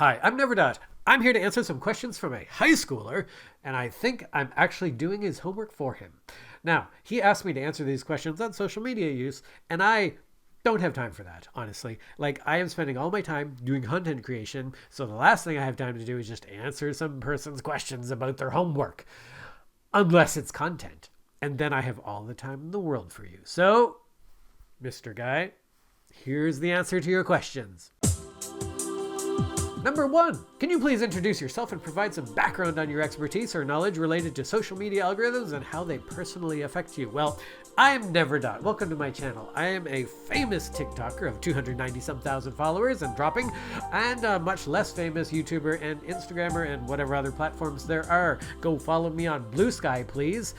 Hi, I'm Neverdot. I'm here to answer some questions from a high schooler, and I think I'm actually doing his homework for him. Now, he asked me to answer these questions on social media use, and I don't have time for that, honestly. Like, I am spending all my time doing content creation, so the last thing I have time to do is just answer some person's questions about their homework. Unless it's content. And then I have all the time in the world for you. So, Mr. Guy, here's the answer to your questions. Number 1, can you please introduce yourself and provide some background on your expertise or knowledge related to social media algorithms and how they personally affect you? Well, I'm Neverdot. Welcome to my channel. I am a famous TikToker of 290-some thousand followers and dropping, and a much less famous YouTuber and Instagrammer and whatever other platforms there are. Go follow me on Blue Sky, please.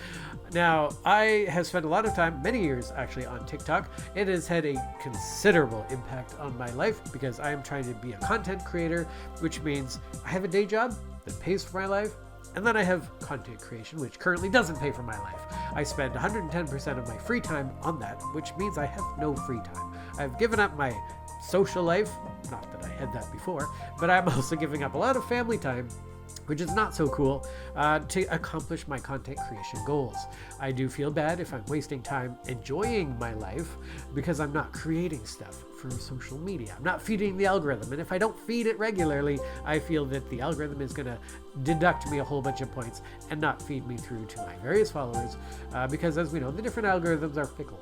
Now, I have spent a lot of time, many years actually, on TikTok. It has had a considerable impact on my life because I am trying to be a content creator, which means I have a day job that pays for my life, and then I have content creation, which currently doesn't pay for my life. I spend 110% of my free time on that, which means I have no free time. I've given up my social life, not that I had that before, but I'm also giving up a lot of family time, which is not so cool, to accomplish my content creation goals. I do feel bad if I'm wasting time enjoying my life because I'm not creating stuff for social media. I'm not feeding the algorithm, and if I don't feed it regularly, I feel that the algorithm is going to deduct me a whole bunch of points and not feed me through to my various followers, because as we know, the different algorithms are fickle.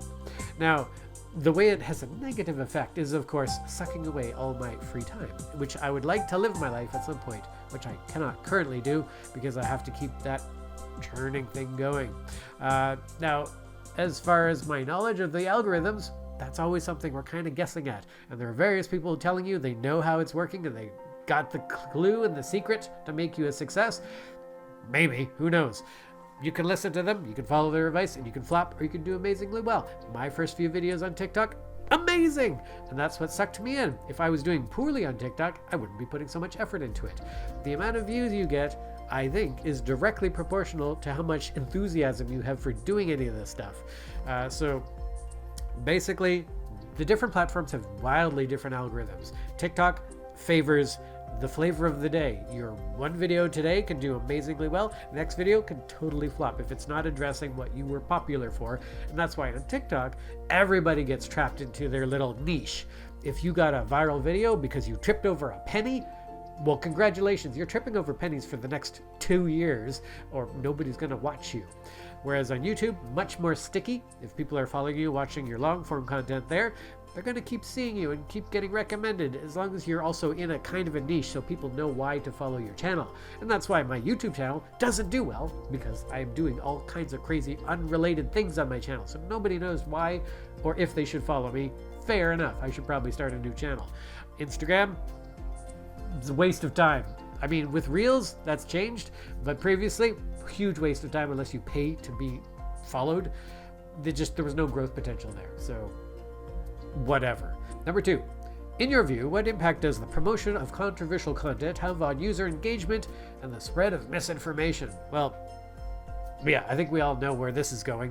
Now, the way it has a negative effect is, of course, sucking away all my free time, which I would like to live my life at some point, which I cannot currently do because I have to keep that churning thing going. Now, as far as my knowledge of the algorithms, that's always something we're kind of guessing at. And there are various people telling you they know how it's working and they got the clue and the secret to make you a success. Maybe, who knows? You can listen to them, you can follow their advice, and you can flop, or you can do amazingly well. My first few videos on TikTok, amazing! And that's what sucked me in. If I was doing poorly on TikTok, I wouldn't be putting so much effort into it. The amount of views you get, I think, is directly proportional to how much enthusiasm you have for doing any of this stuff. So basically, the different platforms have wildly different algorithms. TikTok favors the flavor of the day. Your one video today can do amazingly well. Next video can totally flop if it's not addressing what you were popular for. And that's why on TikTok, everybody gets trapped into their little niche. If you got a viral video because you tripped over a penny, well, congratulations, you're tripping over pennies for the next 2 years, or nobody's gonna watch you. Whereas on YouTube, much more sticky. If people are following you, watching your long form content there, they're going to keep seeing you and keep getting recommended, as long as you're also in a kind of a niche so people know why to follow your channel. And that's why my YouTube channel doesn't do well, because I am doing all kinds of crazy unrelated things on my channel. So nobody knows why or if they should follow me. Fair enough. I should probably start a new channel. Instagram, it's a waste of time. I mean, with Reels, that's changed, but previously, huge waste of time unless you pay to be followed. There was no growth potential there. So whatever. Number 2, in your view, what impact does the promotion of controversial content have on user engagement and the spread of misinformation? Well, yeah, I think we all know where this is going.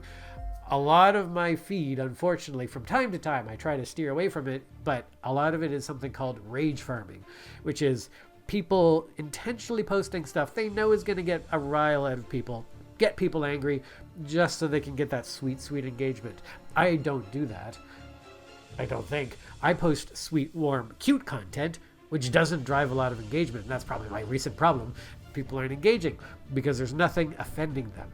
A lot of my feed, unfortunately, from time to time, I try to steer away from it, but a lot of it is something called rage farming, which is people intentionally posting stuff they know is going to get a rile out of people, get people angry, just so they can get that sweet, sweet engagement. I don't do that. I don't think. I post sweet, warm, cute content, which doesn't drive a lot of engagement. And that's probably my recent problem. People aren't engaging because there's nothing offending them.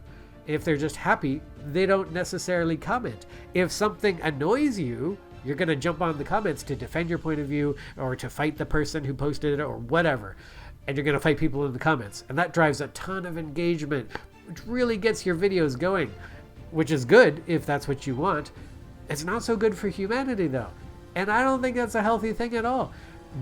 If they're just happy, they don't necessarily comment. If something annoys you, you're going to jump on the comments to defend your point of view or to fight the person who posted it or whatever. And you're going to fight people in the comments. And that drives a ton of engagement, which really gets your videos going, which is good if that's what you want. It's not so good for humanity, though. And I don't think that's a healthy thing at all.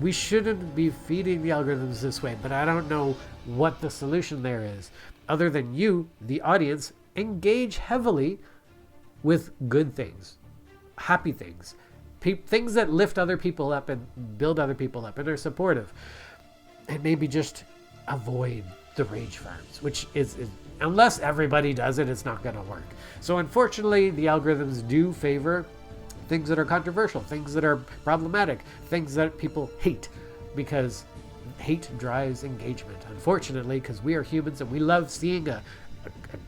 We shouldn't be feeding the algorithms this way, but I don't know what the solution there is. Other than you, the audience, engage heavily with good things, happy things, things that lift other people up and build other people up and are supportive. And maybe just avoid the rage farms, which is unless everybody does it, it's not going to work. So unfortunately, the algorithms do favor things that are controversial, things that are problematic, things that people hate, because hate drives engagement, unfortunately, because we are humans and we love seeing a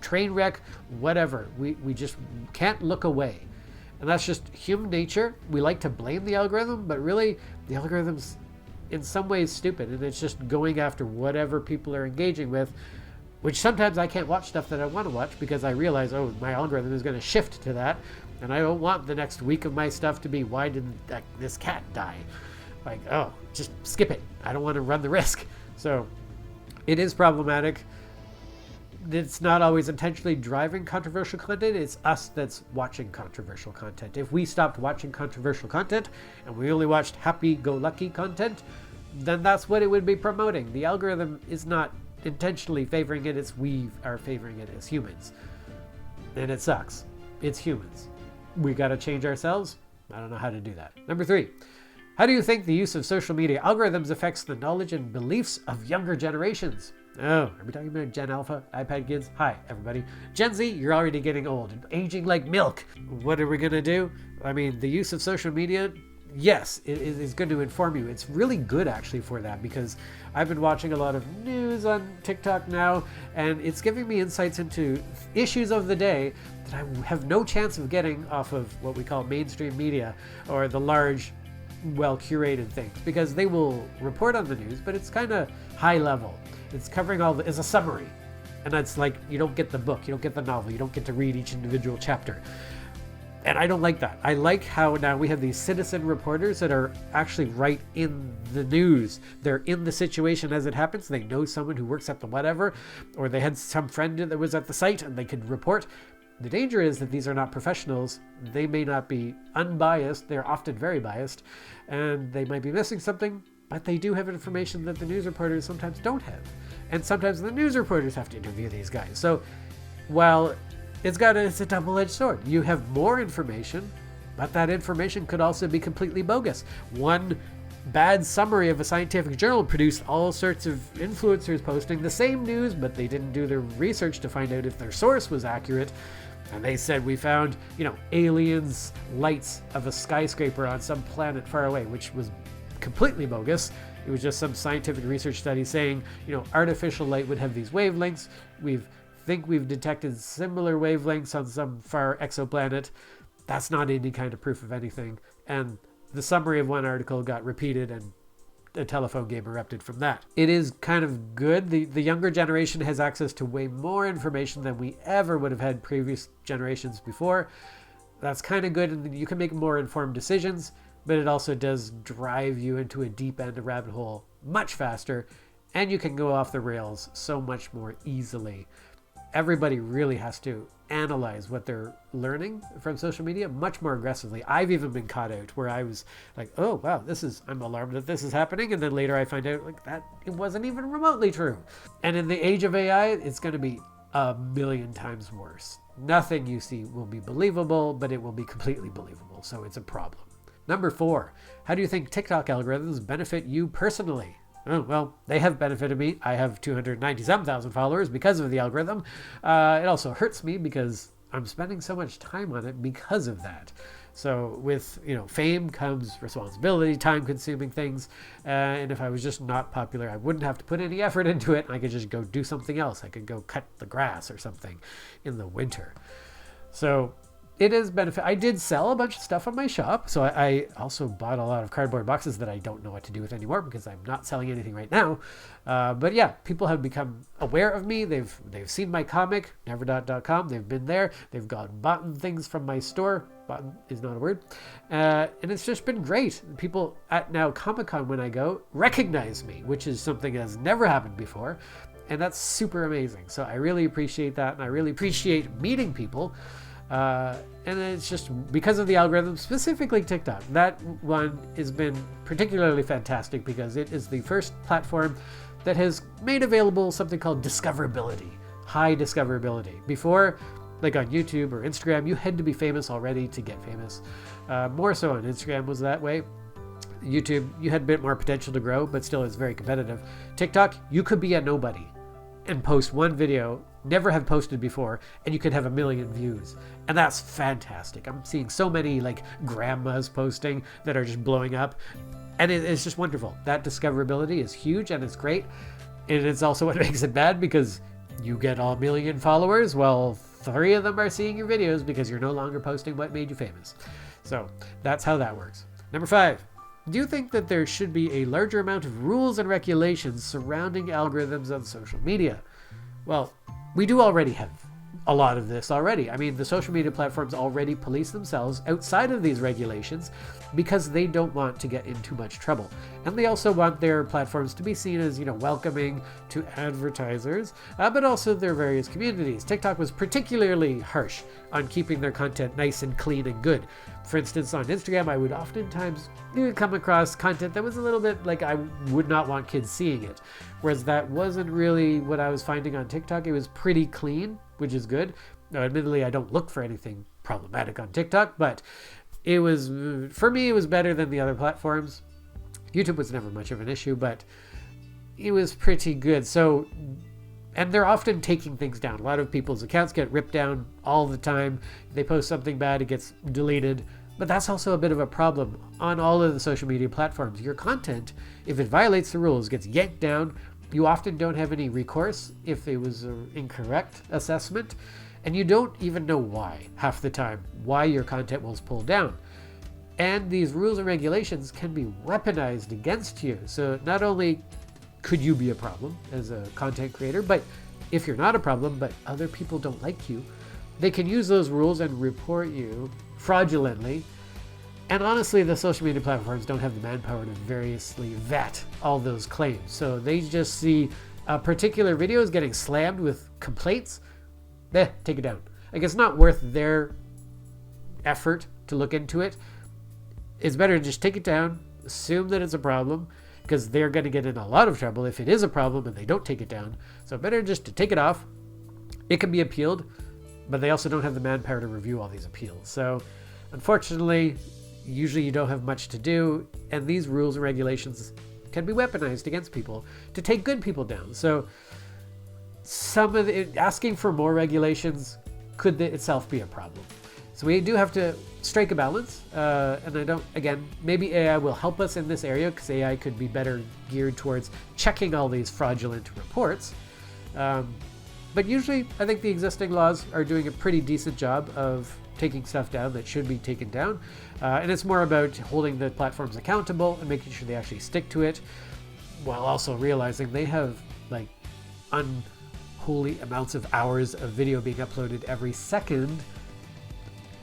train wreck, whatever. We just can't look away. And that's just human nature. We like to blame the algorithm, but really the algorithm's in some ways stupid, and it's just going after whatever people are engaging with, which sometimes I can't watch stuff that I want to watch because I realize, oh, my algorithm is going to shift to that, and I don't want the next week of my stuff to be, why didn't this cat die? Like, oh, just skip it. I don't want to run the risk. So it is problematic. It's not always intentionally driving controversial content. It's us that's watching controversial content. If we stopped watching controversial content and we only watched happy-go-lucky content, then that's what it would be promoting. The algorithm is not intentionally favoring it. It's we are favoring it as humans. And it sucks. It's humans. We got to change ourselves. I don't know how to do that. Number 3. How do you think the use of social media algorithms affects the knowledge and beliefs of younger generations? Oh, are we talking about Gen Alpha, iPad kids? Hi, everybody. Gen Z, you're already getting old and aging like milk. What are we going to do? I mean, the use of social media, yes, it is going to inform you. It's really good, actually, for that, because I've been watching a lot of news on TikTok now, and it's giving me insights into issues of the day that I have no chance of getting off of what we call mainstream media or the large, well-curated things, because they will report on the news, but it's kind of high level. It's covering it's a summary. And it's like, you don't get the book, you don't get the novel, you don't get to read each individual chapter. And I don't like that. I like how now we have these citizen reporters that are actually right in the news. They're in the situation as it happens. They know someone who works at the whatever, or they had some friend that was at the site and they could report. The danger is that these are not professionals. They may not be unbiased. They're often very biased, and they might be missing something, but they do have information that the news reporters sometimes don't have. And sometimes the news reporters have to interview these guys. So while it's a double-edged sword. You have more information, but that information could also be completely bogus. One bad summary of a scientific journal produced all sorts of influencers posting the same news, but they didn't do their research to find out if their source was accurate. And they said, we found, aliens' lights of a skyscraper on some planet far away, which was completely bogus. It was just some scientific research study saying, artificial light would have these wavelengths. We've detected similar wavelengths on some far exoplanet. That's not any kind of proof of anything. And the summary of one article got repeated and a telephone game erupted from that. It is kind of good. The younger generation has access to way more information than we ever would have had previous generations before. That's kind of good, and you can make more informed decisions, but it also does drive you into a deep end of rabbit hole much faster, and you can go off the rails so much more easily. Everybody really has to analyze what they're learning from social media much more aggressively. I've even been caught out where I was like, oh, wow, I'm alarmed that this is happening. And then later I find out that it wasn't even remotely true. And in the age of AI, it's going to be a million times worse. Nothing you see will be believable, but it will be completely believable. So it's a problem. Number 4, how do you think TikTok algorithms benefit you personally? Oh, well, they have benefited me. I have 297,000 followers because of the algorithm. It also hurts me because I'm spending so much time on it because of that. So with, fame comes responsibility, time-consuming things. And if I was just not popular, I wouldn't have to put any effort into it. I could just go do something else. I could go cut the grass or something in the winter. So it is benefit. I did sell a bunch of stuff on my shop. So I also bought a lot of cardboard boxes that I don't know what to do with anymore because I'm not selling anything right now. But yeah, people have become aware of me. They've seen my comic, neverdot.com. They've been there. They've bought things from my store. Bought is not a word. And it's just been great. People at now Comic-Con when I go recognize me, which is something that has never happened before. And that's super amazing. So I really appreciate that. And I really appreciate meeting people. And it's just because of the algorithm, specifically TikTok. That one has been particularly fantastic because it is the first platform that has made available something called discoverability, high discoverability. Before, like on YouTube or Instagram, you had to be famous already to get famous. More so on Instagram was that way. YouTube, you had a bit more potential to grow, but still it's very competitive. TikTok, you could be a nobody and post one video never have posted before, and you could have 1 million views. And that's fantastic. I'm seeing so many like grandmas posting that are just blowing up. And it's just wonderful. That discoverability is huge and it's great. And it's also what makes it bad, because you get all 1 million followers. Well, 3 of them are seeing your videos because you're no longer posting what made you famous. So that's how that works. Number 5. Do you think that there should be a larger amount of rules and regulations surrounding algorithms on social media? Well, we do already have a lot of this already. I mean, the social media platforms already police themselves outside of these regulations because they don't want to get in too much trouble. And they also want their platforms to be seen as, welcoming to advertisers, but also their various communities. TikTok was particularly harsh on keeping their content nice and clean and good. For instance, on Instagram, I would oftentimes come across content that was a little bit like I would not want kids seeing it. Whereas that wasn't really what I was finding on TikTok. It was pretty clean, which is good. Now, admittedly, I don't look for anything problematic on TikTok, but it was, for me, it was better than the other platforms. YouTube was never much of an issue, but it was pretty good. So, and they're often taking things down. A lot of people's accounts get ripped down all the time. They post something bad, it gets deleted. But that's also a bit of a problem on all of the social media platforms. Your content, if it violates the rules, gets yanked down. You often don't have any recourse if it was an incorrect assessment. And you don't even know why, half the time, why your content was pulled down. And these rules and regulations can be weaponized against you. So not only could you be a problem as a content creator, but if you're not a problem, but other people don't like you, they can use those rules and report you fraudulently. And honestly, the social media platforms don't have the manpower to variously vet all those claims. So they just see a particular video is getting slammed with complaints. Take it down. Like, it's not worth their effort to look into it. It's better to just take it down, assume that it's a problem, because they're going to get in a lot of trouble if it is a problem and they don't take it down. So better just to take it off. It can be appealed, but they also don't have the manpower to review all these appeals. So unfortunately, usually you don't have much to do, and these rules and regulations can be weaponized against people to take good people down. So asking for more regulations could itself be a problem. So we do have to strike a balance, and maybe AI will help us in this area, because AI could be better geared towards checking all these fraudulent reports. But usually, I think the existing laws are doing a pretty decent job of taking stuff down that should be taken down. And it's more about holding the platforms accountable and making sure they actually stick to it, while also realizing they have like unholy amounts of hours of video being uploaded every second,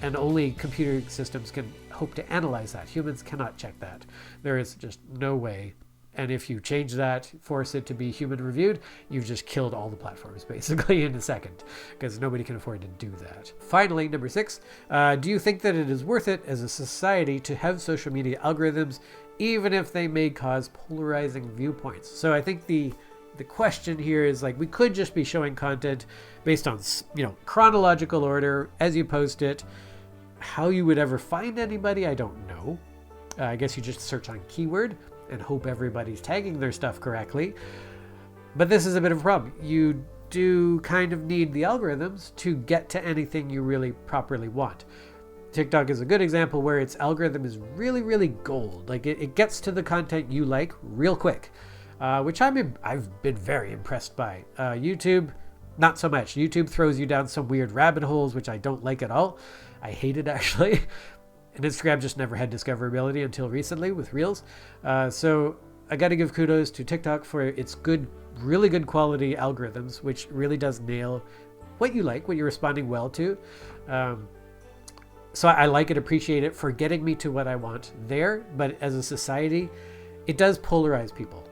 and only computer systems can hope to analyze that. Humans cannot check that. There is just no way. And if you change that, force it to be human reviewed, you've just killed all the platforms basically in a second, because nobody can afford to do that. Finally, number 6, do you think that it is worth it as a society to have social media algorithms, even if they may cause polarizing viewpoints? So I think the question here is, like, we could just be showing content based on, chronological order as you post it. How you would ever find anybody, I don't know. I guess you just search on keyword and hope everybody's tagging their stuff correctly. But this is a bit of a problem. You do kind of need the algorithms to get to anything you really properly want. TikTok is a good example where its algorithm is really, really gold. Like, it gets to the content you like real quick, which I've been very impressed by. YouTube, not so much. YouTube throws you down some weird rabbit holes, which I don't like at all. I hate it, actually. And Instagram just never had discoverability until recently with Reels. So I got to give kudos to TikTok for its really good quality algorithms, which really does nail what you like, what you're responding well to. So I like it, appreciate it for getting me to what I want there. But as a society, it does polarize people.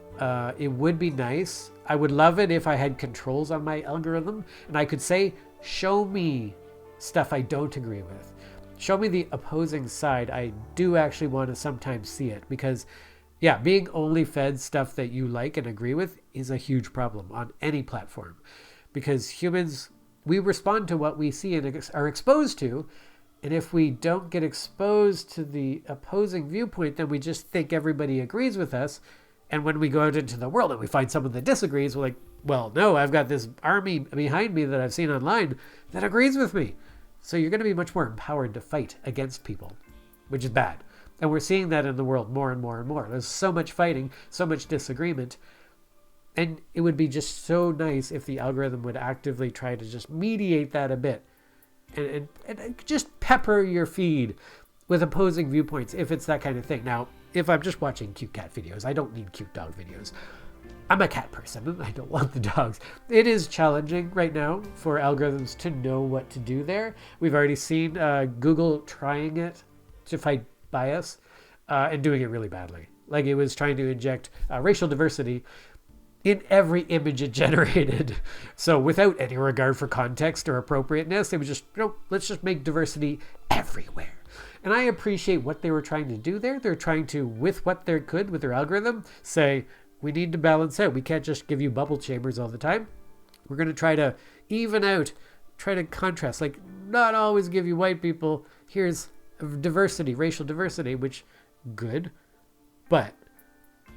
It would be nice. I would love it if I had controls on my algorithm and I could say, show me stuff I don't agree with. Show me the opposing side. I do actually want to sometimes see it, because being only fed stuff that you like and agree with is a huge problem on any platform, because humans, we respond to what we see and are exposed to. And if we don't get exposed to the opposing viewpoint, then we just think everybody agrees with us, And when we go out into the world and we find someone that disagrees, we're like, well, no, I've got this army behind me that I've seen online that agrees with me. So you're going to be much more empowered to fight against people, which is bad. And we're seeing that in the world more and more and more. There's so much fighting, so much disagreement. And it would be just so nice if the algorithm would actively try to just mediate that a bit and just pepper your feed with opposing viewpoints if it's that kind of thing. Now, if I'm just watching cute cat videos, I don't need cute dog videos. I'm a cat person and I don't want the dogs. It is challenging right now for algorithms to know what to do there. We've already seen Google trying it to fight bias and doing it really badly. Like it was trying to inject racial diversity in every image it generated. So without any regard for context or appropriateness, it was just, let's just make diversity everywhere. And I appreciate what they were trying to do there. They're trying to, with what they could, with their algorithm, say, we need to balance out. We can't just give you bubble chambers all the time. We're going to try to even out, try to contrast, like not always give you white people. Here's diversity, racial diversity, which good. But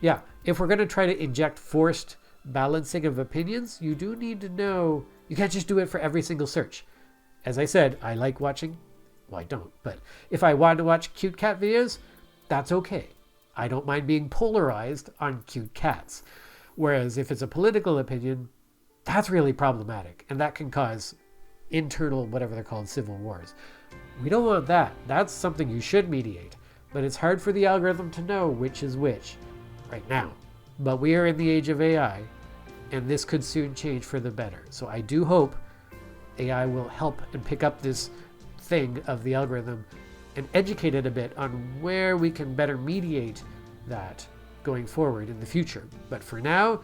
yeah, if we're going to try to inject forced balancing of opinions, you do need to know, you can't just do it for every single search. As I said, I like watching, well, I don't, but if I want to watch cute cat videos, that's okay. I don't mind being polarized on cute cats. Whereas if it's a political opinion, that's really problematic. And that can cause internal, whatever they're called, civil wars. We don't want that. That's something you should mediate. But it's hard for the algorithm to know which is which right now. But we are in the age of AI, and this could soon change for the better. So I do hope AI will help and pick up this thing of the algorithm and educate it a bit on where we can better mediate that going forward in the future. But for now,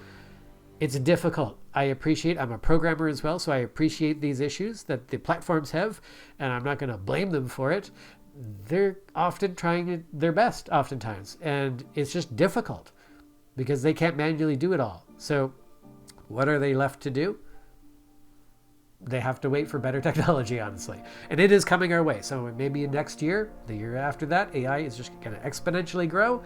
it's difficult. I'm a programmer as well, so I appreciate these issues that the platforms have, and I'm not going to blame them for it. They're often trying their best, oftentimes, and it's just difficult because they can't manually do it all. So what are they left to do? They have to wait for better technology, honestly. And it is coming our way. So maybe next year, the year after that, AI is just going to exponentially grow.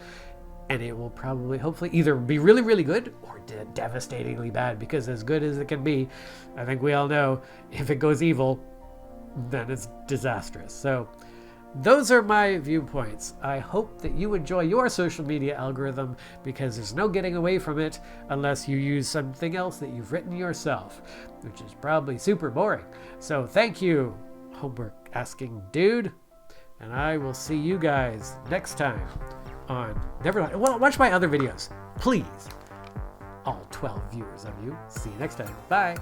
And it will probably, hopefully, either be really, really good or devastatingly bad. Because as good as it can be, I think we all know, if it goes evil, then it's disastrous. So those are my viewpoints. I hope that you enjoy your social media algorithm, because there's no getting away from it unless you use something else that you've written yourself, which is probably super boring. So thank you, homework asking dude, and I will see you guys next time on Neverland. Well, watch my other videos, please. All 12 viewers of you. See you next time. Bye.